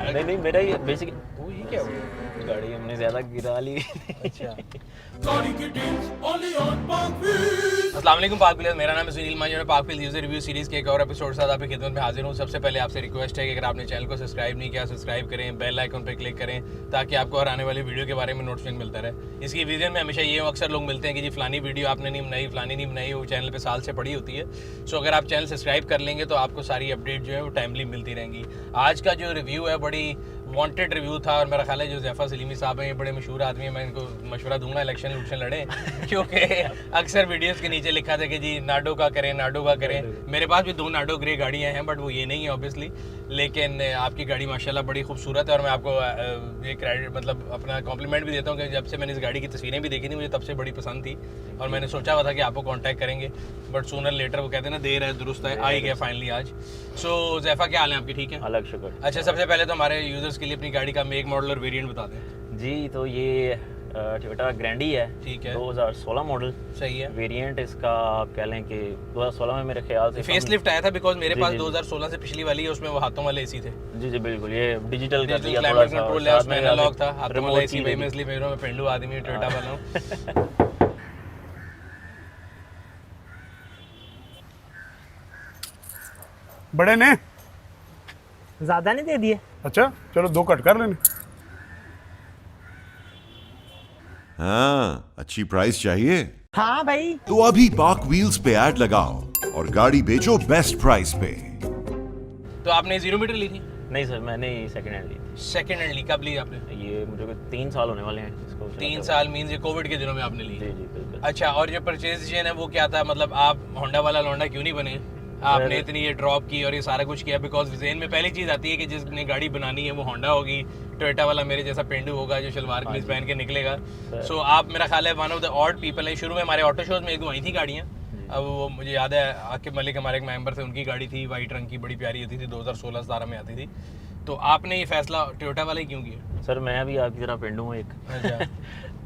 नहीं नहीं, मेरा ये बेसिक वो ये क्या हुआ, गाड़ी हमने ज़्यादा गिरा ली। अच्छा। अस्सलाम वालेकुम पाक व्हील्स, मेरा नाम है सुनील मांझी और पाक व्हील्स यूजर रिव्यू सीरीज के एक और एपिसोड साथ आपकी खिदमत में हाजिर हूँ। सबसे पहले आपसे रिक्वेस्ट है कि अगर आपने चैनल को सब्सक्राइब नहीं किया, सब्सक्राइब करें, बेल आइकन पर क्लिक करें ताकि आपको हर आने वाली वीडियो के बारे में नोटिफिकेशन मिलता रहे। इसकी रीज़न में हमेशा ये अक्सर लोग मिलते हैं कि जी फलानी वीडियो आपने नहीं बनाई, फलानी नहीं बनाई, वो चैनल पे साल से पड़ी होती है। सो अगर आप चैनल सब्सक्राइब कर लेंगे तो आपको सारी अपडेट जो है वो टाइमली मिलती रहेंगी। आज का जो रिव्यू है बड़ी वांटेड रिव्यू था और मेरा ख्याल है जो ज़ैफ़ा सलीमी साहब हैं ये बड़े मशहूर आदमी हैं, मैं इनको मशवरा दूंगा इलेक्शन लड़ें क्योंकि अक्सर वीडियोस के नीचे लिखा था कि जी नाडो का करें, नाडो का करें। मेरे पास भी 2 नाडो ग्रे गाड़ियाँ हैं बट वो ये नहीं है ऑब्वियसली, लेकिन आपकी गाड़ी माशाल्लाह बड़ी खूबसूरत है और मैं आपको ये क्रेडिट मतलब अपना कॉम्प्लीमेंट भी देता हूँ कि जब से मैंने इस गाड़ी की तस्वीरें भी देखी थी मुझे तब से बड़ी पसंद थी और मैंने सोचा हुआ था कि आपको कॉन्टैक्ट करेंगे बट सूनर लेटर, वो कहते हैं ना देर है दुरुस्त है, आ ही गया फाइनली आज। सो ज़ैफ़ा क्या हाल है आपकी, ठीक है? अलग शुक्र। अच्छा, सबसे पहले तो हमारे यूजर्स के लिए अपनी गाड़ी का मेक मॉडल और वेरिएंट बता दें। जी, तो ये टोयोटा ग्रैंडी है, ठीक है, 2016 मॉडल। सही है। वेरिएंट इसका आप कह लें कि 2016 में मेरे ख्याल से फेस लिफ्ट आया था बिकॉज मेरे जी, पास जी, 2016 से पिछली वाली है, उसमें वो हाथों वाले एसी थे। जी जी बिल्कुल, ये डिजिटल कर दिया थोड़ा क्लाइमेट सा, कंट्रोल है, उसमें एनालॉग था, हाथों वाला एसी। भाई मैं इसलिए मैं पेंडू आदमी टोयोटा वाला हूँ। बड़े ने ज्यादा नहीं दे दिए? अच्छा चलो 2 कट कर लेने। हाँ, अच्छी प्राइस चाहिए हाँ भाई। तो अभी पाक व्हील्स पे ऐड लगाओ और गाड़ी बेचो बेस्ट प्राइस पे। तो आपने 0 मीटर ली थी? नहीं सर, मैंने सेकंड हैंड ली थी। सेकंड हैंड ली, कब ली आपने? ये मुझे कोई 3 साल होने वाले हैं इसको। 3 साल मीन्स ये कोविड के दिनों में आपने ली? जी जी बिल्कुल। अच्छा, और जो परचेज डिसीजन है वो क्या था, मतलब आप होंडा वाला लौंडा क्यों नहीं बने? आपने इतनी ये ड्रॉप की और ये सारा कुछ किया बिकॉज ज़हन में पहली चीज़ आती है कि जिसने गाड़ी बनानी है वो होंडा होगी, टोयोटा वाला मेरे जैसा पेंडू होगा जो शलवार कमीज पहन के निकलेगा। सो आप मेरा ख्याल है one of the odd people हैं। शुरू में हमारे ऑटो शोज में 1-2 आई थी गाड़ियाँ, अब वो मुझे याद है आकिब मलिक हमारे एक मेंबर थे, उनकी गाड़ी थी वाइट रंग की, बड़ी प्यारी होती थी, 2016-17 में आती थी। तो आपने ये फैसला टोयोटा वाला ही क्यों किया? सर मैं भी आपकी तरह पेंडू हूँ एक। अच्छा।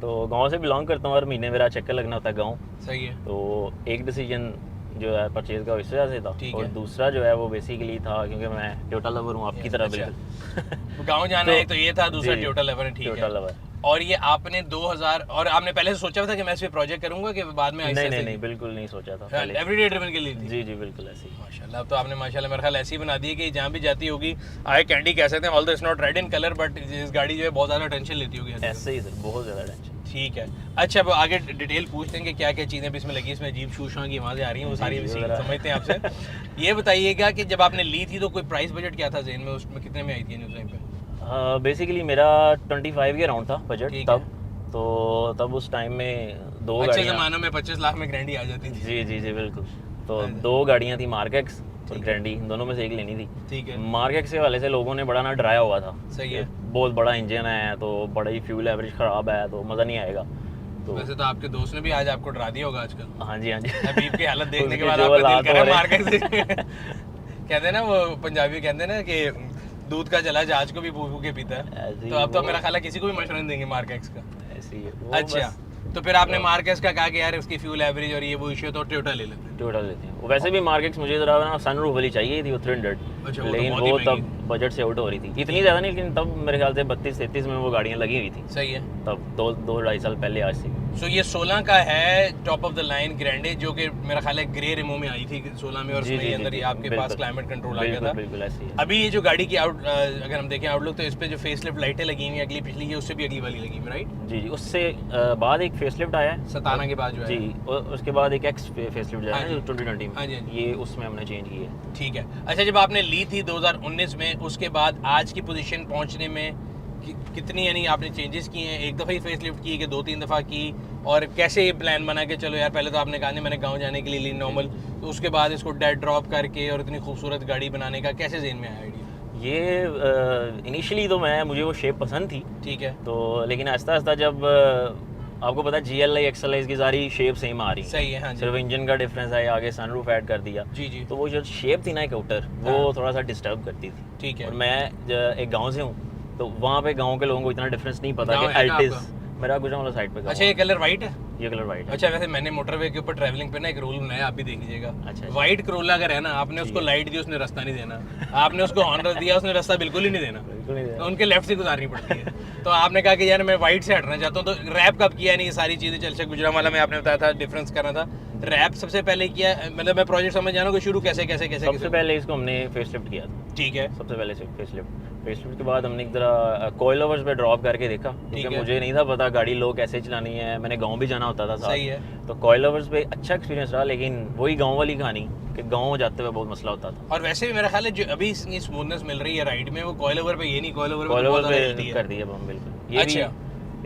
तो गांव से बिलोंग करता हूँ और महीने मेरा चक्कर लगना होता है गांव। सही है। तो एक डिसीजन जो है परचेज का इस वजह से था और दूसरा जो है वो बेसिकली था क्योंकि मैं टोयोटा लवर हूँ आपकी तरह बिल्कुल। गाँव जाना है तो ये था, दूसरा टोयोटा लवर है, ठीक है। Toyota lover. और ये आपने 2000 और आपने पहले से सोचा था कि मैं इस पे प्रोजेक्ट करूंगा कि बाद में नहीं नहीं नहीं बिल्कुल नहीं सोचा था पहले। एवरीडे ड्रिवन के लिए? जी जी बिल्कुल ऐसे ही। माशाल्लाह, अब तो आपने माशाल्लाह मेरा ख्याल ऐसी बना दी है कि जहाँ भी जाती होगी आई कैंडी कह सकते हैं, although it's not red in colour but इस गाड़ी जो है बहुत ज़्यादा टेंशन लेती होगी। ऐसे ही सर, बहुत ज़्यादा टेंशन। ठीक है। अच्छा, अब आगे डिटेल पूछते हैं कि क्या क्या चीज़ें भी इसमें लगी, इसमें अजीब शूशां की आवाज़ें आ रही हैं, वो सारी समझते हैं आपसे। ये बताइएगा कि जब आपने ली थी तो कोई प्राइस बजट क्या था ज़हन में, उसमें कितने में आई थी उस टाइम पे? बेसिकली मेरा 25 के अराउंड था बजट तब। तो तब उस टाइम में 2 गाड़ियाँ, अच्छे ज़मानों में 25 लाख में ग्रैंडी आ जाती थी। जी जी जी बिल्कुल। तो 2 गाड़ियाँ थी, मार्क एक्स और ग्रैंडी, दोनों में से एक लेनी थी। ठीक है। मार्क एक्स के वाले से लोगों ने बड़ा ना डराया हुआ था। सही है। बहुत बड़ा इंजन है तो बड़ा ही फ्यूल एवरेज ख़राब है तो मज़ा नहीं आएगा। तो वैसे तो आपके दोस्त ने भी आज आपको डरा दिया होगा आजकल। हाँ जी हाँ जी। हबीब की हालत देखने के बाद आपका दिल कर रहा है मार के। कहते हैं ना वो पंजाबी कहते हैं ना कि दूध का जला जहाज को भी फूक के पीता है, तो अब तो मेरा ख्याल है किसी को भी मशवरा नहीं देंगे मार्क एक्स का। ऐसे ही है। अच्छा, तो फिर आपने मार्क एक्स का कहा कि यार उसकी फ्यूल एवरेज और ये वो इशू तो टोयोटा ले लेते हैं। टोयोटा लेते हैं। वैसे भी मार्क एक्स मुझे ज़रा ना सनरूफ वाली चाहिए थी, वो 300। अच्छा, लेकिन वो तब बजट से आउट हो रही थी, इतनी ज़्यादा नहीं, लेकिन तब मेरे ख्याल से 32-33 में वो गाड़ियाँ लगी हुई थी। सही है। तब 2-2.5 साल पहले आज से। सो ये 16 का है top of the line Grande, जो कि मेरा ख्याल है ग्रे रिमो में आई थी 16 में और उसमें ये अंदर ही आपके पास क्लाइमेट कंट्रोल आ गया था। बिल्कुल ऐसे ही। अभी ये जो गाड़ी की अगर हम देखें आउटलुक तो इस पे जो फेसलिफ्ट लाइटें लगी हुई हैं अगली पिछली, ये उससे भी अगली वाली लगी हुई, राइट? जी जी, उससे बाद एक फेसलिफ्ट आया है 17 के बाद जो है जी, और उसके बाद एक एक्स फेसलिफ्ट जो है जो 2020 में, हाँ जी, ये उसमें हमने चेंज की है। ठीक है। अच्छा, जब आपने ली थी 2019 में, उसके बाद आज की पोजीशन पहुंचने में कितनी यानी आपने चेंजेस किए हैं? एक दफ़ा ही फेसलिफ्ट की कि 2-3 दफ़ा की? और कैसे ये प्लान बना के चलो यार पहले तो आपने कहा नहीं मैंने गांव जाने के लिए ली नॉर्मल, तो उसके बाद इसको डेड ड्रॉप करके और इतनी खूबसूरत गाड़ी बनाने का कैसे ज़हन में आया आइडिया? ये इनिशियली तो मुझे वो शेप पसंद थी, ठीक है, तो लेकिन आहिस्ता आहिस्ता जब आपको पता है GLI XLI की सारी शेप सेम आ रही है। सही है। हाँ जी। सिर्फ इंजन का डिफरेंस है, आगे सनरूफ ऐड कर दिया। जी जी। तो वो जो शेप थी ना एक आउटर, वो थोड़ा सा डिस्टर्ब करती थी। ठीक है। और मैं एक गांव से हूँ तो वहाँ पे गांव के लोगों को इतना डिफरेंस नहीं पता कि गाँव है ना एल्टिस आपका? मेरा गुजरावाला साइड पे। अच्छा, ये कलर वाइट है? ये कलर वाइट है। अच्छा, वैसे मैंने मोटरवे के ऊपर ट्रैवलिंग पे ना एक रूल बनाया, आप भी देख लीजिएगा। अच्छा। व्हाइट करोला अगर है ना, आपने उसको लाइट दी, उसने रास्ता नहीं देना। आपने उसको हॉर्न दिया, उसने रास्ता बिल्कुल ही नहीं देना। बिल्कुल नहीं तो उनके लेफ्ट से गुजारनी पड़ती है। तो आपने कहा कि यार मैं व्हाइट से हटना चाहता हूँ, तो रैप कब किया नहीं, ये सारी चीजें चल गुजरावाला में आपने बताया था डिफरेंस करना था। रैप सबसे पहले किया, मतलब मैं प्रोजेक्ट समझ जाना कि शुरू कैसे कैसे कैसे सबसे पहले इसको हमने फेसलिफ्ट किया था। ठीक है। सबसे पहले से फेसलिफ्ट के बाद हमने एक तरह कॉइल ओवर्स पे ड्रॉप करके देखा, क्योंकि मुझे नहीं था पता गाड़ी लो कैसे चलानी है, मैंने गांव भी जाना होता था साथ। सही है। तो कॉइल ओवर्स पे अच्छा एक्सपीरियंस रहा, लेकिन वही गांव वाली कहानी कि गांव जाते हुए बहुत मसला होता था। और वैसे भी मेरा ख्याल है जो अभी इसकी स्मूथनेस मिल रही है राइड में, वो कॉइल ओवर पे ये नहीं, कॉइल ओवर कॉइल पे बहुत ओवर ज़्यादा हिलती पे है। कर दिया हम बिल्कुल। ये अच्छा। भी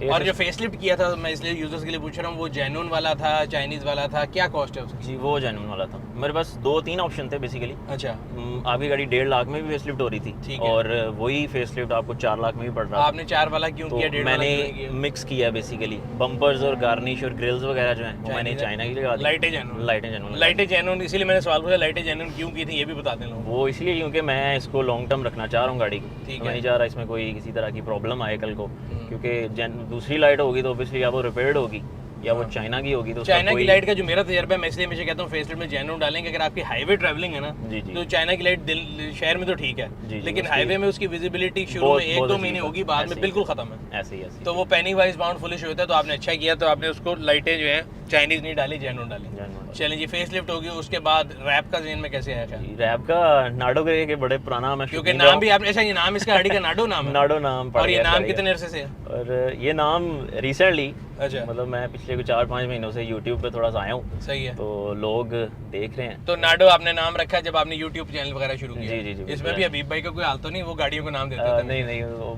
और जो फेसलिफ्ट किया था, मैं इसलिए यूजर्स के लिए पूछ रहा हूँ, वो जेन्युइन वाला था, चाइनीज वाला था, क्या कॉस्ट है उसकी? जी वो जेन्युइन वाला था। मेरे पास 2-3 ऑप्शन थे बेसिकली। अच्छा। आपकी गाड़ी 1.5 लाख में भी फेसलिफ्ट हो रही थी, ठीक है। और वही फेसलिफ्ट आपको 4 लाख में भी पड़ रहा था। आपने 4 वाला क्यों तो किया, 1.5 वाला मैंने क्यों नहीं किया? मिक्स किया बेसिकली, बम्पर्स और गार्निश और ग्रिल्स वगैरह जो हैं वो मैंने चाइना की लगा दी। लाइटें जेन्युइन। लाइटें जेन्युइन, इसीलिए मैंने सवाल पूछा लाइटें जेन्युइन क्यों की थी, ये भी बता दें लोगों को। वो इसलिए क्योंकि मैं इसको लॉन्ग टर्म रखना चाह रहा हूँ गाड़ी को। ठीक मैं है। नहीं चाह रहा इसमें कोई किसी तरह की प्रॉब्लम आए कल को, क्योंकि दूसरी लाइट होगी तो ऑब्वियसली या वो रिपेयर्ड होगी या वो चाइना की होगी। तो उसका चाइना की कोई- लाइट का जो मेरा तजर्बा है, मैं इसलिए हमेशा कहता हूँ फेसलिफ्ट में जेन्युइन डालेंगे। अगर आपकी हाईवे ट्रैवलिंग है ना, जी, जी। तो चाइना की लाइट शहर में तो ठीक है, जी, लेकिन उसकी- हाईवे में उसकी विजिबिलिटी शुरू बहुत- में बहुत 1-2 अच्छी महीने है। होगी, बाद ऐसे में ही बिल्कुल है। खत्म है। ऐसे ही तो वो पेनी वाइज बाउंड फुलिश होता है। तो आपने अच्छा किया, तो आपने उसको लाइटें जो है चाइनीज नहीं डाली, जेन्युइन डाली। Genuine। चलें जी, फेसलिफ्ट होगी, उसके बाद रैप का जेन में कैसे आया था? रैप का नाडो के बड़े पुराना मैं क्योंकि शौकीन नाम रहा भी आपने, अच्छा ये नाम इसका गाड़ी का नाडो नाम है? नाडो नाम पड़ और ये गया नाम इसका कितने अरसे से है? और ये नाम रिसेंटली, अच्छा। मतलब मैं पिछले कुछ 4-5 महीनों से यूट्यूब पे थोड़ा सा आया हूँ, सही है। तो लोग देख रहे हैं। तो नाडो आपने नाम रखा जब आपने यूट्यूब चैनल वगैरह शुरू किया? जी, जी, जी, इसमें भी हबीब भाई का कोई हाल तो नहीं, वो गाड़ियों को नाम देते थे? नहीं वो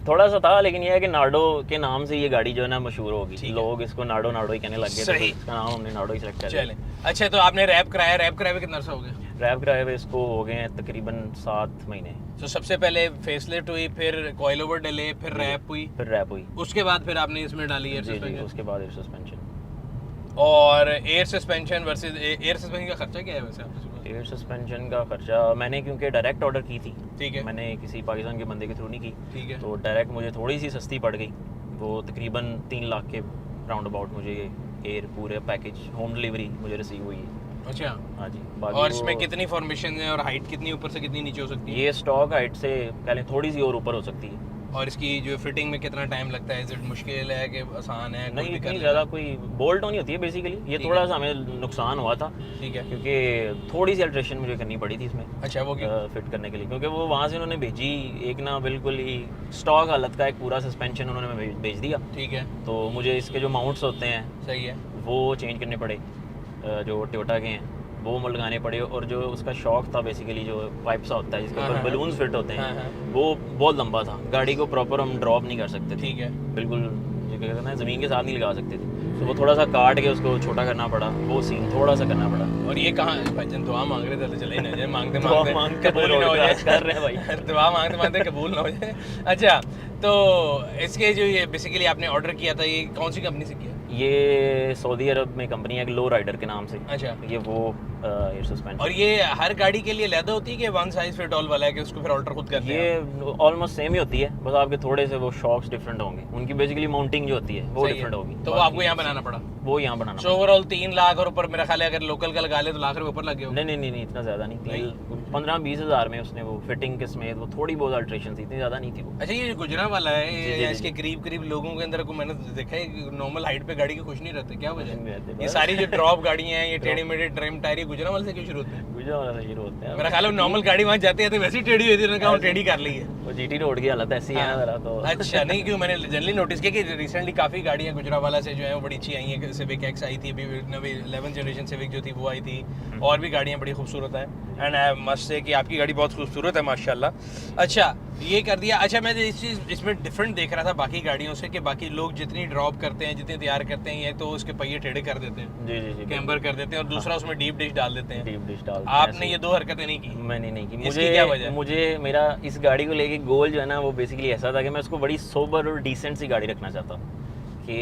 थोड़ा सा था, लेकिन ये है कि नाडो के नाम से ये गाड़ी जो है ना मशहूर होगी, लोग इसको नाडो ही कहने लग गए, तो सही। इसका नाम हमने नाडो ही सेलेक्ट कर लिया। चलें। अच्छा, तो आपने रैप कराया हुए कितना अर्सा हो गया? रैप कराए हुए इसको हो गए हैं तकरीबन 7 महीने। तो सबसे पहले फेसलिफ्ट हुई, फिर कॉइल ओवर डले, फिर रैप हुई, फिर रैप हुई। उसके बाद फिर आपने इसमें डाली एयर जी जी, सस्पेंशन। उसके बाद एयर सस्पेंशन। और air suspension versus air suspension का खर्चा क्या है वैसे आपके पास? एयर सस्पेंशन का खर्चा मैंने क्योंकि डायरेक्ट ऑर्डर की थी, ठीक है। मैंने किसी पाकिस्तान के बंदे के थ्रू नहीं की, ठीक है। तो डायरेक्ट मुझे थोड़ी सी सस्ती पड़ गई। वो तकरीबन 3 लाख के राउंड अबाउट मुझे एयर पूरे पैकेज होम डिलीवरी मुझे रिसीव हुई है। अच्छा। हाँ जी। बाकी और इसमें वो- कितनी फॉर्मेशन है और हाइट कितनी ऊपर से कितनी नीचे हो सकती है? ये स्टॉक हाइट से पहले थोड़ी सी और ऊपर हो सकती है। और इसकी जो फिटिंग में कितना टाइम लगता है? इज इट मुश्किल है कि आसान है? कोई नहीं भी कर इतनी लेगा? ज़्यादा कोई बोल्ट होनी होती है बेसिकली। ये ठीक थोड़ा है। सा हमें नुकसान हुआ था, ठीक है। क्योंकि थोड़ी सी अल्ट्रेशन मुझे करनी पड़ी थी इसमें अच्छा, वो क्यों? फिट करने के लिए, क्योंकि वो वहाँ से उन्होंने भेजी एक ना बिल्कुल ही स्टॉक हालत का एक पूरा सस्पेंशन उन्होंने भेज दिया। ठीक है। तो मुझे इसके जो माउंट्स होते हैं सही है। वो चेंज करने पड़े, जो टोयोटा के हैं वो लगाने पड़े। और जो उसका शॉक था बेसिकली, जो पाइप सा होता है जिसके हाँ, ऊपर हाँ, बलून्स फिट होते हाँ, हैं, हाँ। वो बहुत लंबा था, गाड़ी को प्रॉपर हम ड्रॉप नहीं कर सकते थे, ठीक है। बिल्कुल जो क्या कहते हैं ज़मीन के साथ नहीं लगा सकते थे। तो वो थोड़ा सा काट के उसको छोटा करना पड़ा, वो सीन थोड़ा सा करना पड़ा। और ये कहाँ भाईजान दुआ मांग रहे थे, तो चले ही ना जाए, मांगते दुआ मांगते मांग के कबूल ही ना हो रोड जाए। क्रॉस कर रहे हैं भाई। दुआ मांगते मांगते कबूल ना हो जाए। अच्छा, तो इसके जो ये बेसिकली आपने ऑर्डर किया था, ये कौन सी कंपनी से किया? ये सऊदी अरब में कंपनी है लो राइडर के नाम से। अच्छा। ये वो एयर सस्पेंशन। और ये हर गाड़ी के लिए लैदा होती है कि वन साइज फिट ऑल वाला है कि उसको फिर ऑल्टर खुद करते हैं? ये ऑलमोस्ट सेम ही होती है, बस आपके थोड़े से वो शॉक्स डिफरेंट होंगे, उनकी बेसिकली माउंटिंग जो होती है वो सही है। डिफरेंट होगी। तो वो आपको यहाँ बनाना पड़ा? वो यहाँ बनाना सो ओवरऑल 3 लाख और ऊपर मेरा ख्याल है, अगर लोकल का लगा ले तो लाख रुपए ऊपर लग गए होंगे। नहीं इतना ज़्यादा नहीं, 15-20 हज़ार में उसने वो फिटिंग के समेत वो थोड़ी बहुत अल्ट्रेशन थी, इतनी ज़्यादा नहीं थी वो। अच्छा, ये गुजरा वाला है, जी, ये जी, इसके करीब करीब लोगों के अंदर को मैंने देखा है नॉर्मल हाइट पे गाड़ी के खुश नहीं रहते, क्या वजह नहीं है? रहते, ये बस। सारी जो ड्रॉप गाड़ियां हैं, ये टेढ़े मेढ़े ट्रिम टायर, ये गुजरा वाले से क्यों शुरू होते हैं? गुजरा वाला हीरो होते हैं। मेरा ख्याल है नॉर्मल गाड़ी वहां जाती है तो वैसे ही टेढ़ी होती है, उन्होंने कहा टेढ़ी कर ली है। वो जीटी रोड की हालत ऐसी है ना ज़रा तो। अच्छा, नहीं क्यों, मैंने जनरली नोटिस किया कि रिसेंटली काफ़ी गाड़ियाँ गुजरावाला से जो है वो बड़ी अच्छी आई हैं। सिविक एक्स आई थी, अभी नवी 11th जनरेशन सिविक जो थी वो आई थी, और भी गाड़ियाँ बड़ी खूबसूरत हैं। एंड आई मस्ट से कि आपकी गाड़ी बहुत खूबसूरत है माशाल्लाह। अच्छा, ये कर दिया। अच्छा, मैं इस चीज़ इसमें डिफरेंट देख रहा था बाकी गाड़ियों से कि बाकी लोग जितनी ड्रॉप करते हैं, जितनी तैयार करते हैं, ये तो उसके पहिए टेढ़े कर देते हैं, जी जी जी, कैम्बर कर देते हैं, और दूसरा उसमें डीप डिश डाल देते हैं। डीप डिश डाल। आपने ये 2 हरकतें नहीं की? मैंने नहीं की। इसकी क्या वजह है? मुझे मेरा इस गाड़ी को लेके गोल जो है ना वो बेसिकली ऐसा था कि मैं उसको बड़ी सोबर और डिसेंट सी गाड़ी रखना चाहता हूँ। कि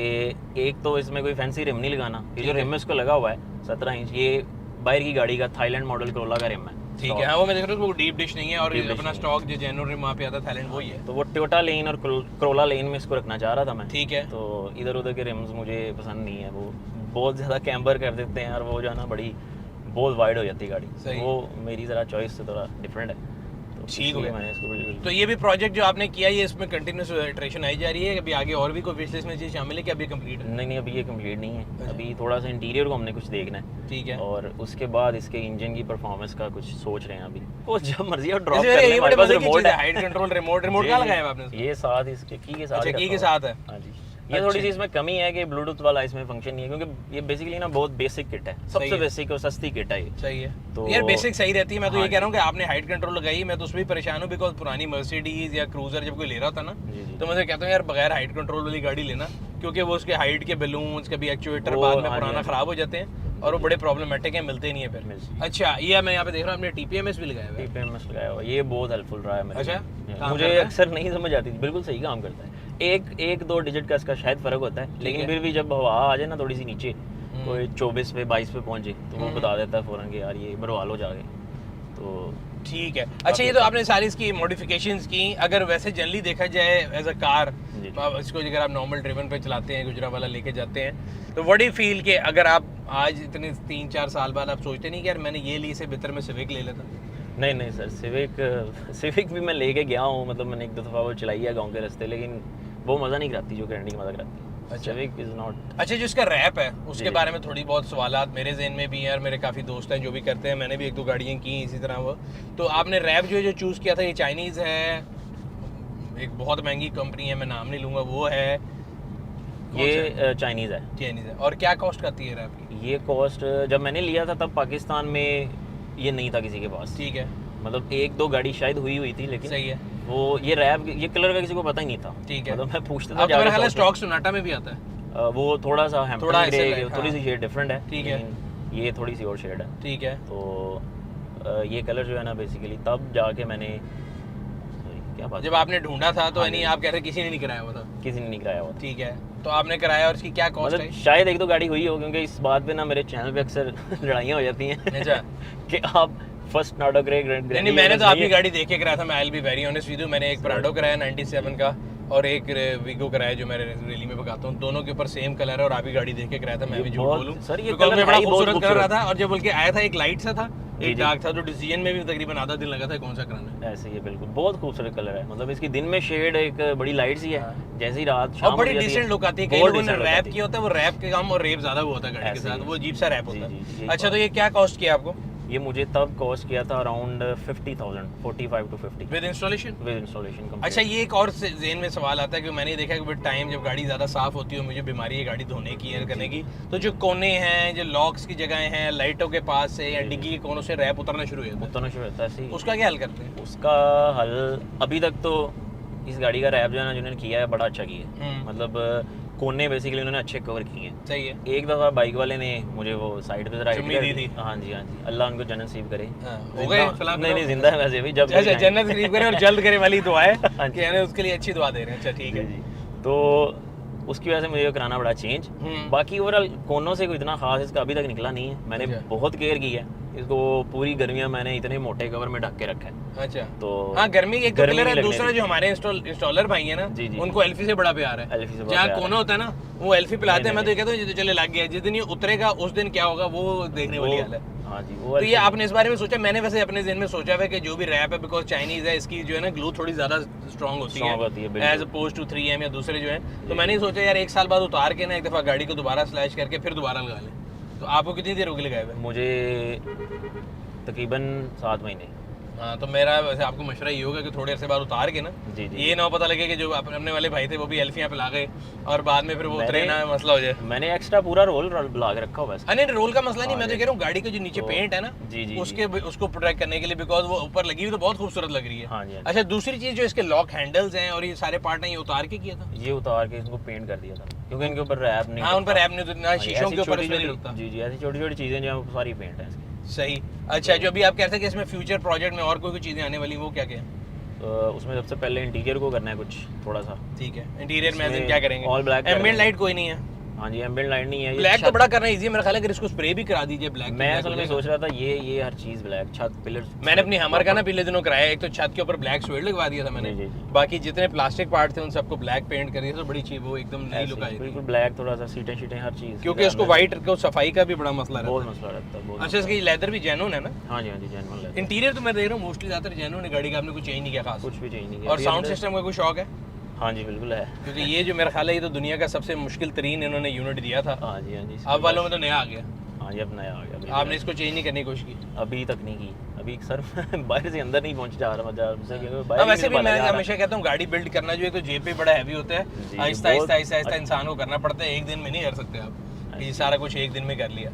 एक तो इसमें कोई फैंसी रिम नहीं लगाना, ये जो रिम है इसको लगा हुआ है 17 इंच, ये बाहर की गाड़ी का थाईलैंड मॉडल करोला का रिम है। ठीक है। हाँ वो मैं देख रहा हूँ डीप डिश नहीं है और Deep dish अपना नहीं स्टॉक जो जेनुइन रिम वहाँ पे आता है थाईलैंड वही है। तो वो टोयोटा लेन और क्रोला लेन में इसको रखना चाह रहा था मैं। ठीक है। तो इधर उधर के रिम्स मुझे पसंद नहीं है, वो बहुत ज़्यादा कैम्बर कर देते हैं और वो जो है ना बड़ी बहुत वाइड हो जाती है गाड़ी। सही। वो मेरी ज़रा चॉइस से थोड़ा डिफरेंट है, तो ठीक हो इसलिए गया। मैंने इसको बिल्कुल। तो ये भी प्रोजेक्ट जो आपने किया ये इसमें कंटिन्यूस इटरेशन आई जा रही है, अभी आगे और भी कोई विश लिस्ट में चीज़ शामिल है कि अभी कंप्लीट है? नहीं अब ये कंप्लीट नहीं है, अभी थोड़ा सा इंटीरियर को हमने कुछ देखना है ठीक है। और उसके बाद इसके इंजन की परफॉर्मेंस का कुछ सोच रहे हैं अभी। वो जब मर्जी आप ड्रॉप जैसे कर ये लें, बड़े हमारे पास मजे की रिमोट चीज़ है, है। हाइट कंट्रोल रिमोट कहाँ लगाया है आपने? ये साथ इसके की के साथ अच्छा, ही की के रखा हुआ साथ है। हाँ जी। ये थोड़ी सी इसमें कमी है कि ब्लूटूथ वाला इसमें फंक्शन नहीं है, क्योंकि ये बेसिकली ना बहुत बेसिक किट है, सबसे है। बेसिक और सस्ती किट है ये। सही है। तो यार बेसिक सही रहती है। मैं तो ये हाँ कह रहा हूँ कि आपने हाइट कंट्रोल लगाई, मैं तो उसमें भी परेशान हूँ बिकॉज पुरानी मर्सिडीज या क्रूजर जब कोई ले रहा था ना जी। तो मैं कहता हूँ यार बगैर हाइट कंट्रोल वाली गाड़ी लेना, क्योंकि वो उसके हाइट के बैलून्स कभी एक्चुएटर वो, बाद में हाँ जी, पुराना हाँ जी। खराब हो जाते हैं और वो बड़े प्रॉब्लमेटिक हैं, मिलते नहीं है फिर। मिलते। अच्छा ये मैं यहाँ पे देख रहा हूँ आपने TPMS भी लगाया हुआ है। TPMS लगाया हुआ, ये बहुत हेल्पफुल रहा है मेरे अच्छा, लिए। काम मुझे करता है? अक्सर नहीं समझ आती थी, बिल्कुल सही काम करता है। एक दो डिजिट का इसका शायद फर्क होता है, लेकिन है। फिर भी जब हवा आ जाए ना थोड़ी सी नीचे, कोई 24 पे 22 पे पहुंचे तो वो बता देता है फौरन कि यार ये भरवा लो जाके। तो ठीक है। अच्छा ये तो आपने सारी इसकी मॉडिफिकेशंस की, अगर वैसे जनरली देखा जाए एज अ कार जी। इसको अगर आप नॉर्मल ड्रिवन पे चलाते हैं, गुजरावाला लेके जाते हैं, तो व्हाट डू यू फील कि अगर आप आज इतने 3-4 साल बाद आप सोचते नहीं कि यार मैंने ये ली से बेहतर मैं सिविक ले लेता? नहीं सर, सिविक भी मैं लेके गया हूँ, मतलब मैंने एक दो दफ़ा वो चलाई है गांव के रास्ते, लेकिन वो मज़ा नहीं कराती जो करंडी की मज़ा कराती है। अच्छा। Civic is not. अच्छा जो इसका रैप है उसके जी। बारे में थोड़ी बहुत सवालात मेरे जहन में भी हैं और मेरे काफ़ी दोस्त हैं जो भी करते हैं, मैंने भी 1-2 गाड़ियाँ की इसी तरह वो। तो आपने रैप जो चूज़ किया था ये चाइनीज़ है, एक बहुत महंगी कंपनी है मैं नाम नहीं लूँगा, वो है ये चाइनीज़ है। चाइनीज़ है। और क्या कॉस्ट करती है रैप की? ये कॉस्ट जब मैंने लिया था तब पाकिस्तान में ये नहीं था किसी के पास, ठीक है। मतलब एक दो गाड़ी शायद हुई थी, लेकिन सही है। वो ये रैप ये कलर का किसी को पता ही नहीं था। ठीक है। मतलब मैं पूछता था अब मेरा ख्याल है जाके स्टॉक सोनाटा में भी आता है। वो थोड़ा सा थोड़ा हैम्पटन ऐसे ग्रे, हाँ। थोड़ी सी शेड डिफरेंट है। ठीक है। लेकिन ये थोड़ी सी और शेड है। ठीक है। तो ये कलर जो है ना बेसिकली तब जाके मैंने क्या बात जब आपने ढूंढा था तो हाँ यानी जी। आप कह रहे किसी ने नहीं कराया हुआ था? किसी ने नहीं कराया हुआ था। ठीक है। तो आपने कराया और इसकी क्या कॉस्ट मतलब है? शायद एक दो गाड़ी हुई हो, क्योंकि इस बात पे ना मेरे चैनल पे अक्सर लड़ाइयाँ हो जाती हैं अच्छा। कि आप फर्स्ट नाडो ग्रे नहीं मैंने तो आपकी गाड़ी देख के कराया था, मैं I will be very honest with you. मैंने एक प्राडो कराया 97 का और एक वीगो कराया जो मैं रैली में भगाता हूँ, दोनों के ऊपर सेम कलर है और आपकी गाड़ी देख के कराया था। मैं भी झूठ बहुत- बोलूं सर, ये Because कलर मैं बड़ा है ही बहुत खूबसूरत कर रहा खूबसूरत। था और जब बोल के आया था एक लाइट सा था जी, एक जी। डार्क था, तो डिसीजन में भी तकरीबन आधा दिन लगा था कौन सा कराना है। ऐसे ही है, बिल्कुल बहुत खूबसूरत कलर है। मतलब इसकी दिन में शेड एक बड़ी लाइट सी है, जैसे ही रात शाम और बड़ी हो जाती है, डिसेंट लुक आती है। कई बहुत लोगों ने decent look रैप आती है। किया होता है, वो रैप के काम और रेप ज्यादा वो होता है गाड़ी के ऐसे साथ, ही। वो अजीब सा रैप जी, होता जी, है। यही अच्छा बात तो ये क्या कॉस्ट किया आपको ये मुझे तब कॉस्ट किया था around 50,000, 45 to 50 with installation? With installation. अच्छा ये एक और ज़हन में सवाल आता है कि मैंने देखा कि विद टाइम जब गाड़ी ज़्यादा साफ होती है और मुझे बीमारी है गाड़ी धोने की या करने की, तो जो कोने हैं, जो लॉक्स की जगह हैं, लाइटों के पास से या डिग्गी के कोनों से रैप उतरना शुरू हो जाता उतना शुरू होता है ऐसे है, ही। उसका क्या हल करते हैं? उसका हल अभी तक तो इस गाड़ी का रैप जो है ना जिन्होंने किया है बड़ा अच्छा किया है। मतलब कोने बेसिकली उन्होंने अच्छे कवर किए हैं। सही है। एक दफ़ा बाइक वाले ने मुझे वो साइड पे राइड चुम्मी दी थी। हाँ जी अल्लाह उनको जन्नत नसीब करे। हाँ, हो जिंदा- गए फिलहाल? नहीं जिंदा है वैसे भी, जब अच्छा जन्नत नसीब करे और जल्द करे वाली दुआ है हाँ कि यानी उसके लिए अच्छी दुआ दे रहे हैं। अच्छा ठीक जी है। जी। तो उसकी वजह से मुझे कराना पड़ा चेंज। बाकी ओवरऑल कोनों से कोई इतना खास इसका अभी तक निकला नहीं है। मैंने अच्छा। बहुत केयर की है इसको, पूरी गर्मियाँ मैंने इतने मोटे कवर में ढक के रखा है। अच्छा तो हाँ गर्मी एक तो गर्मी क्लियर है, नहीं लगने दूसरा दी। जो हमारे इंस्टॉलर भाई है ना जी, जी, उनको एल्फी से बड़ा प्यार है। एल्फी से बड़ा जहाँ प्यार कोना है। होता है ना वो एल्फी पिलाते हैं, नहीं, मैं तो ये कहता हूँ चले लग गया, जिस दिन ये उतरेगा उस दिन क्या होगा वो देखने वाली हाल है। हाँ जी वो तो ये आपने इस बारे में सोचा? मैंने वैसे अपने ज़हन में सोचा है कि जो भी रैप है बिकॉज चाइनीज है इसकी जो है ना ग्लू थोड़ी ज्यादा स्ट्रॉन्ग होती Strong होती है, है बिल्कुल। एज अपोज टू 3M या दूसरे जो है। तो मैंने सोचा यार एक साल बाद उतार के ना एक दफा गाड़ी को दोबारा स्लैश करके फिर दोबारा लगा लें। तो आपको कितनी देर हो गई लगाए हुए? मुझे तकरीबन 7 महीने। हाँ तो मेरा वैसे आपको मशवरा ये होगा कि थोड़े अरसे बाद उतार के ना जी, जी। ये ना पता लगे कि जो अपने वाले भाई थे वो भी एल्फियाँ पे ला गए और बाद में फिर वो उतरे मैंने- ना मसला हो जाए। मैंने एक्स्ट्रा पूरा रोल ला के रखा हुआ है। नहीं रोल का मसला नहीं, मैं तो कह रहा हूँ गाड़ी का जो नीचे तो- पेंट है ना जी, जी, उसके उसको प्रोटेक्ट करने के लिए, बिकॉज वो ऊपर लगी हुई तो बहुत खूबसूरत लग रही है। हाँ जी, हाँ जी। अच्छा दूसरी चीज जो इसके लॉक हैंडल्स हैं और ये सारे पार्ट हैं ये उतार के किया था? ये उतार के इसको पेंट कर दिया था क्योंकि इनके ऊपर रैप नहीं हाँ उन पर रुकता। रैप नहीं उतरना, हाँ जी, शीशों ऐसी के ऊपर इसमें छोटी-छोटी- नहीं रुकता। जी जी ऐसी छोटी छोटी चीज़ें जो हैं वो सारी पेंट है इसकी। सही। अच्छा जो अभी आप कहते हैं कि इसमें फ्यूचर प्रोजेक्ट में और कोई चीजें आने वाली वो क्या क्या है? तो उसमें सबसे पहले इंटीरियर को करना है कुछ थोड़ा सा। ठीक है इंटीरियर में इसमें क्या करेंगे? all black कर एम्बिएंट रहे हैं। लाइट कोई नहीं है? हाँ जी एम्बिएंट लाइट नहीं है ये ब्लैक तो बड़ा करना इजी है मेरा ख्याल है, अगर इसको स्प्रे भी करा दीजिए ब्लैक। मैं असल में सोच रहा था ये हर चीज ब्लैक, छत पिलर। मैंने अपनी हमर का ना पिछले दिनों कराया, एक तो छत के ऊपर ब्लैक स्वेड लगवा दिया था मैंने, जी, जी। बाकी जितने प्लास्टिक पार्ट थे उन सबको ब्लैक पेंट कर दिया, तो बड़ी चीज वो एकदम नई लुक आई, बिल्कुल ब्लैक, थोड़ा सा सीटें शीटें हर चीज, क्योंकि उसको व्हाइट को सफाई का भी बड़ा मसला रहता बहुत मसला रहता है बहुत। है। अच्छा इसकी लेदर भी जेन्युइन है ना? हाँ जी जेन्युइन लेदर। इंटीरियर तो मैं देख रहा हूँ मोस्टली ज्यादातर जेन्युइन है गाड़ी का, आपने कुछ चेंज नहीं किया खास, कुछ भी चेंज नहीं किया। और साउंड सिस्टम का कोई शौक है? हाँ जी बिल्कुल है। क्योंकि ये जो मेरा ख्याल है ये तो दुनिया का सबसे मुश्किल तरीन इन्होंने यूनिट दिया था, हाँ जी अब वालों में तो नया आ गया। हाँ ये अब नया आ गया। आपने इसको चेंज नहीं करने की कोशिश की? अभी तक नहीं की, अभी सर बाहर से अंदर नहीं पहुंच जा रहा मतलब हाँ वैसे भी मैं हमेशा कहता हूँ गाड़ी बिल्ड करना जो है तो जेब पे बड़ा हैवी होता है, आहिस्ता आहिस्ता आहिस्ता आहिस्ता इंसान को करना पड़ता है, एक दिन में नहीं कर सकते आप ये सारा कुछ एक दिन में कर लिया।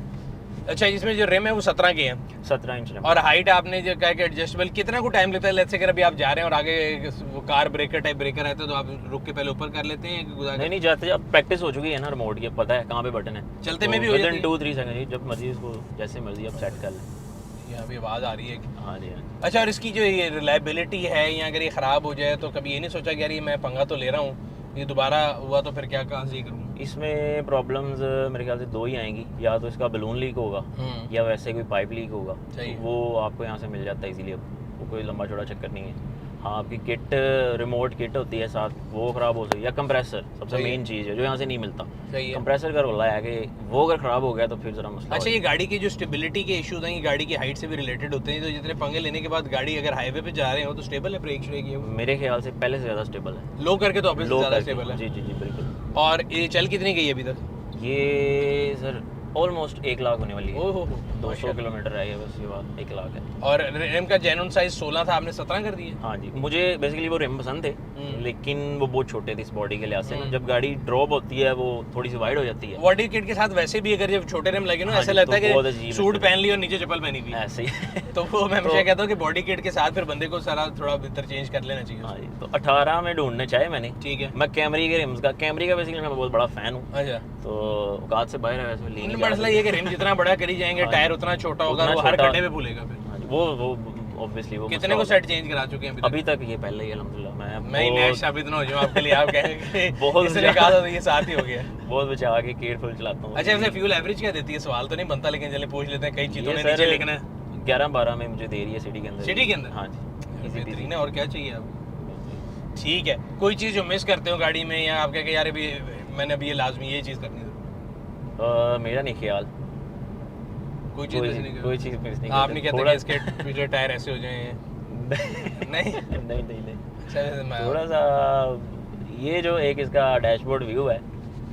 अच्छा इसमें जो रिम है वो 17 के हैं, 17 इंच और हाइट आपने जो कहा कि एडजस्टेबल, कितना को टाइम लेता है? लेट्स से अगर अभी आप जा रहे हैं और आगे वो कार ब्रेकर टाइप ब्रेकर रहता है तो आप रुक के पहले ऊपर कर लेते हैं कि गुजार? नहीं जाते, अब प्रैक्टिस हो चुकी है ना रिमोट की, पता है कहाँ पे बटन है, चलते में भी हो जाती है? 2-3 सेकंड, जब मर्जी इसको जैसे मर्जी आप सेट कर लें। यहाँ भी आवाज़ आ रही है। हाँ जी। अच्छा और इसकी जो ये रिलायबिलिटी है, या अगर ये ख़राब हो जाए तो कभी ये नहीं सोचा कि यार ये मैं पंगा तो ले रहा हूँ, ये दोबारा हुआ तो फिर क्या कहाँ से करूँ? इसमें प्रॉब्लम्स मेरे ख्याल से 2 ही आएंगी, या तो इसका बलून लीक होगा या वैसे कोई पाइप लीक होगा, सही। वो आपको यहाँ से मिल जाता है इजीली, अब वो कोई लंबा चौड़ा चक्कर नहीं है। हाँ आपकी किट, रिमोट किट होती है साथ, वो ख़राब हो सकती है, या कंप्रेसर सबसे मेन चीज़ है जो यहाँ से नहीं मिलता, सही है। कंप्रेसर का रोला है कि वो अगर ख़राब हो गया तो फिर ज़रा मसला। अच्छा ये गाड़ी की जो स्टेबिलिटी के इश्यूज हैं ये गाड़ी की हाइट से भी रिलेटेड होते हैं, तो जितने पंगे लेने के बाद गाड़ी अगर हाईवे पे जा रहे हो तो स्टेबल है ब्रेक श्रेक ये? मेरे ख्याल से पहले से ज़्यादा स्टेबल है, लो करके तो ऑब्वियसली ज़्यादा करके। स्टेबल है। जी जी जी बिल्कुल। और ये चल कितनी गई अभी तक? ये सर ऑलमोस्ट 1 लाख होने वाली है, ओहो 200 kilometer है ये, बस ये बात 1 लाख है। और रिम का जेन्युइन साइज 16 था, आपने 17 कर दिए? हाँ जी, मुझे बेसिकली वो रिम पसंद थे लेकिन वो बहुत छोटे थे इस बॉडी के लिहाज से ना, जब गाड़ी ड्रॉप होती है वो थोड़ी सी वाइड हो जाती है। बॉडी किट के साथ वैसे भी अगर जब छोटे रिम लगे ना हाँ ऐसा जी, लगता तो है बहुत कि अजीब सूट लगता है। पहन ली और नीचे चप्पल पहनी हुई है। ऐसे ही तो वो मैं हमेशा कहता हूँ कि बॉडी किट के साथ फिर बंदे को सारा थोड़ा इंटरचेंज कर लेना चाहिए। हाँ जी, तो 18 में ढूंढने चाहे मैंने, ठीक है। मैं कैमरी के रिम्स का, कैमरी का बेसिकली मैं बहुत बड़ा फैन हूँ, अच्छा तो औकात से बाहर है वैसे ले नहीं जा मसला ये कि रिम जितना बड़ा करी जाएंगे टायर उतना छोटा होगा, उतना वो हर छोटा- खड्डे में भूलेगा फिर। हाँ जी, वो ऑब्वियसली वो कितने को सेट चेंज करा चुके हैं अभी तक? ये पहले ही अल्हम्दुलिल्लाह मैं ही नया साबित ना हो जाऊँ आपके लिए, आप कहेंगे बहुत इसने कहा था तो ये साथ ही हो गया। बहुत बचा के केयरफुल चलाता हूँ। अच्छा वैसे फ्यूल एवरेज क्या देती है? सवाल तो नहीं बनता लेकिन चले पूछ लेते हैं, कई चीज़ों में ये नीचे सर लिखना है। 11-12 में मुझे दे रही है सिटी के अंदर। सिटी के अंदर? हाँ जी, बेहतरीन है, और क्या चाहिए आपको? ठीक है, कोई चीज़ जो मिस करते हो गाड़ी में, या आप कहें यार अभी मैंने अभी ये लाजमी ये चीज़ करनी है? मेरा नहीं ख्याल, कोई चीज़ मिस नहीं कोई चीज़ मिस नहीं आप नहीं कहते थोड़ा- कि इसके पीछे टायर ऐसे हो जाए? नहीं नहीं नहीं नहीं, अच्छा वैसे मैं- थोड़ा सा ये जो एक इसका डैशबोर्ड व्यू है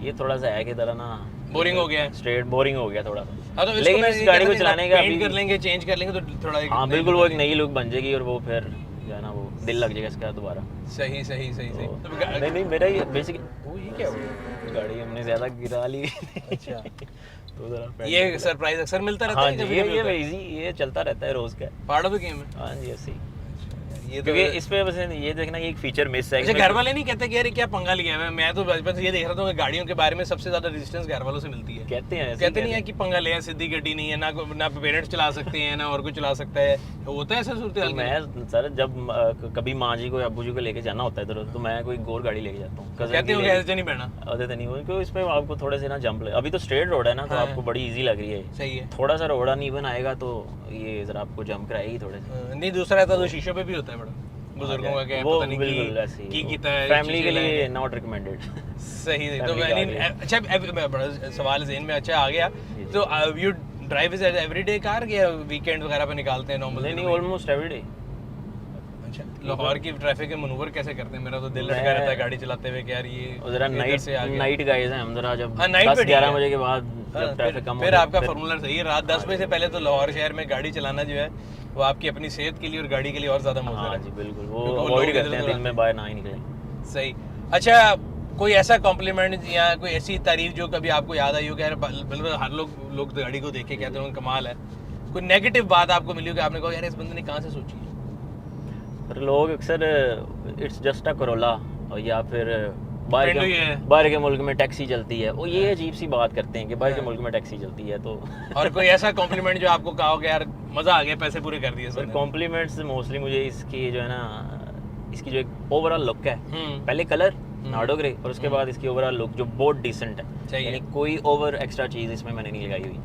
ये थोड़ा सा है कि तरह ना बोरिंग हो गया है। स्ट्रेट बोरिंग हो गया थोड़ा सा। हाँ तो इसको लेकिन मैं इस ये गाड़ी कहता को था चलाने का पेंट अभी कर लेंगे, चेंज कर लेंगे तो थोड़ा हाँ नई बिल्कुल look वो आ एक नई लुक बन जाएगी और वो फिर जो है ना वो दिल लग जाएगा इसका दोबारा। सही सही सही सही। तो- तो गा- नहीं नहीं मेरा ये बेसिक वो ये क्या हुआ? गाड़ी हमने ज्यादा गिरा ली अच्छा तो जरा ये सरप्राइज अक्सर मिलता रहता हाँ है जी, कभी कभी होता है? इजी ये चलता रहता है रोज का। पार्ट ऑफ द गेम है। हाँ जी ऐसे ही, ये तो क्योंकि इस पे बस ये देखना ये एक फीचर मिस है अच्छा घर वाले नहीं कहते कि यार ये क्या पंगा लिया है? मैं तो बचपन से ये देख रहा था कि गाड़ियों के बारे में सबसे ज्यादा रेजिस्टेंस घर वालों से मिलती है। कहते हैं ऐसे कहते नहीं है कि पंगा लिया, सीधी गड्डी नहीं है, ना पेरेंट्स चला सकते हैं ना और कोई चला सकता है, होता है ऐसा सूरत तो हाल? मैं सर जब कभी माँ जी को या अब्बू जी को लेके जाना होता है इधर तो मैं कोई गोर गाड़ी लेके जाता हूँ। कहते हो ऐसे नहीं बैठना? अरे तो नहीं हो क्योंकि इसमें आपको थोड़े से ना जंप ले, अभी तो स्ट्रेट रोड है ना तो हाँ। आपको बड़ी इजी लग रही है। सही है। थोड़ा सा रोड अनइवन आएगा तो ये जरा आपको जंप कराएगी थोड़े से। नहीं दूसरा रहता तो शीशे पे भी होता है बड़ा बुजुर्गों का, क्या वो पता नहीं बिल्कुल ऐसे की ही, कीता है फैमिली के शीशे लिए लगाए। Not recommended. सही है। तो family यानी car है। अच्छा बड़ा सवाल ज़हन में अच्छा आ गया, तो you drive is everyday car या वीकेंड वगैरह पे निकालते हैं नॉर्मल? नहीं नहीं ऑलमोस्ट एवरीडे। अच्छा लाहौर की ट्रैफिक के मनूवर कैसे करते हैं? मेरा तो दिल मैं- लटका रहता है गाड़ी चलाते हुए कि यार ये और जरा इधर से आ गया। नाइट गाइस हैं हम, जरा जब हाँ, night पे ठीक 10-11 है। बजे के बाद हाँ, जब ट्रैफिक कम हो फिर जाए, आपका फिर- फार्मूला सही है। रात 10 बजे से पहले तो लाहौर शहर में गाड़ी चलाना जो है वो आपकी अपनी सेहत के लिए और गाड़ी के लिए और ज्यादा मुफीद हाँ है। जी बिल्कुल, वो क्योंकि वो अवॉइड लोग करते हैं इधर-उधर दिन में बाहर ना ही निकलें। सही। अच्छा कोई ऐसा कॉम्प्लीमेंट या कोई ऐसी तारीफ जो कभी आपको याद आई हो कि यार बिल्कुल हर लोग तो गाड़ी को देख के कहते हैं कमाल है, कोई नेगेटिव बात आपको मिली हो कि आपने कहा यार इस बंदे ने कहाँ से सोची है? पर लोग अक्सर इट्स जस्ट अ करोला और या फिर Friend ही है। बाहर के मुल्क में टैक्सी चलती है, वो ये अजीब सी बात करते हैं कि बाहर के मुल्क में टैक्सी चलती है तो और कोई ऐसा कॉम्प्लीमेंट जो आपको कहा हो कि यार मजा आ गया, पैसे पूरे कर दिए सर सर? कॉम्प्लीमेंट्स मोस्टली मुझे इसकी जो है ना इसकी जो एक ओवरऑल लुक है, पहले कलर नार्डो ग्रे, और उसके बाद इसकी ओवरऑल लुक जो बहुत डिसेंट सही है, है। यानी कोई ओवर एक्स्ट्रा चीज़ इसमें मैंने नहीं लगाई हुई।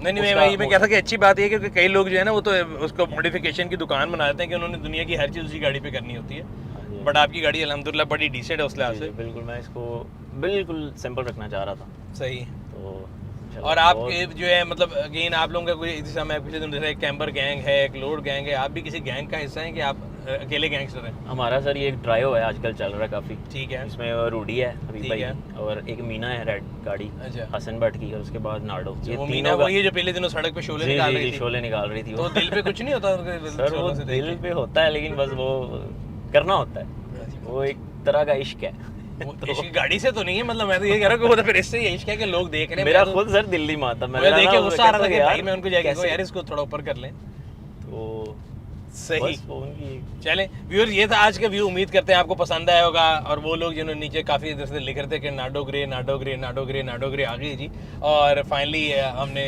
नहीं उसका मैं कह था कि अच्छी बात ये है क्योंकि कई लोग जो है ना वो तो उसको मॉडिफिकेशन की दुकान बनाते हैं कि उन्होंने दुनिया की हर चीज़ उसी गाड़ी पे करनी होती है, बट आपकी गाड़ी अल्हम्दुलिल्लाह बड़ी डिसेंट है उस लिहाज जी, से। जी, बिल्कुल मैं इसको बिल्कुल सिंपल रखना चाह रहा था, सही। तो चलो, और आप बहुत- जो है मतलब अगेन आप लोगों का कोई इस समय पिछले दिन एक कैंपर गैंग है, एक लोड गैंग है, आप भी किसी गैंग का हिस्सा हैं कि आप अकेले गैंगस्टर हैं? हमारा सर ये एक ड्राइव है आजकल चल रहा है काफ़ी, ठीक है। इसमें रूडी है अभी ठीक भाई, है। और एक मीना है रेड गाड़ी, अच्छा। हसन भट्ट की, और उसके बाद नार्डो, ये वो तीनों मीना का- वही है जो पहले दिनों सड़क पे शोले जी निकाल जी रही जी थी, शोले निकाल रही थी तो वो। दिल पे कुछ नहीं होता उनके सर वो शोलों से देख दिल के? पे होता है, लेकिन बस वो करना होता है, वो एक तरह का इश्क है। वो इश्क गाड़ी से तो नहीं है, मतलब मैं तो ये कह रहा हूँ कि वो तो फिर इससे ये इश्क है कि लोग देख रहे हैं। मेरा मैं तो- खुद सर दिल नहीं मानता, मुझे देख के ना गुस्सा आ रहा था कहता कि यार, भाई मैं उनको जाके कैसे? यार इसको थोड़ा ऊपर कर लें। तो सही। बस वो उनकी चलें व्यूअर्स, ये था आज का व्यू, उम्मीद करते हैं आपको पसंद आया होगा। और वो लोग जिन्होंने नीचे काफ़ी इधर से लिख रहे थे कि Nardo grey Nardo grey Nardo grey Nardo grey आ गई जी, और फाइनली हमने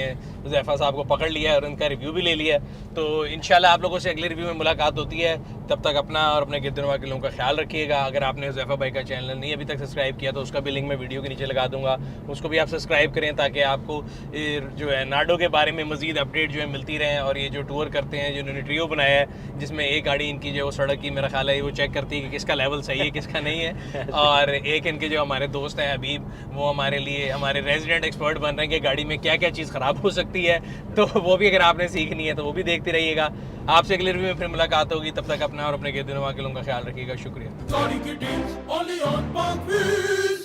ज़ैफ़ा साहब को पकड़ लिया है और उनका रिव्यू भी ले लिया है। तो इंशाल्लाह आप लोगों से अगले रिव्यू में मुलाकात होती है, तब तक अपना और अपने गिरदनवा के लोगों का ख्याल रखिएगा। अगर आपने ज़ैफ़ा भाई का चैनल नहीं अभी तक सब्सक्राइब किया तो उसका भी लिंक मैं वीडियो के नीचे लगा दूंगा, उसको भी आप सब्सक्राइब करें ताकि आपको जो है नार्डो के बारे में मज़ीद अपडेट जो है मिलती रहें। और ये जो टूर करते हैं, जिन्होंने ट्रियो बनाया है जिसमें एक गाड़ी इनकी जो सड़क की मेरा ख्याल है वो चेक करती है कि किसका लेवल सही है किसका नहीं है, और एक इनके जो हमारे दोस्त हैं हबीब, वो हमारे लिए हमारे रेजिडेंट एक्सपर्ट बन रहे हैं कि गाड़ी में क्या क्या चीज़ ख़राब हो सकती है, तो वो भी अगर आपने सीखनी है तो वो भी देखते रहिएगा। आपसे अगले रिव्यू में फिर मुलाकात होगी, तब तक अपना और अपने गिरदनवा के लोगों का ख्याल रखिएगा। शुक्रिया।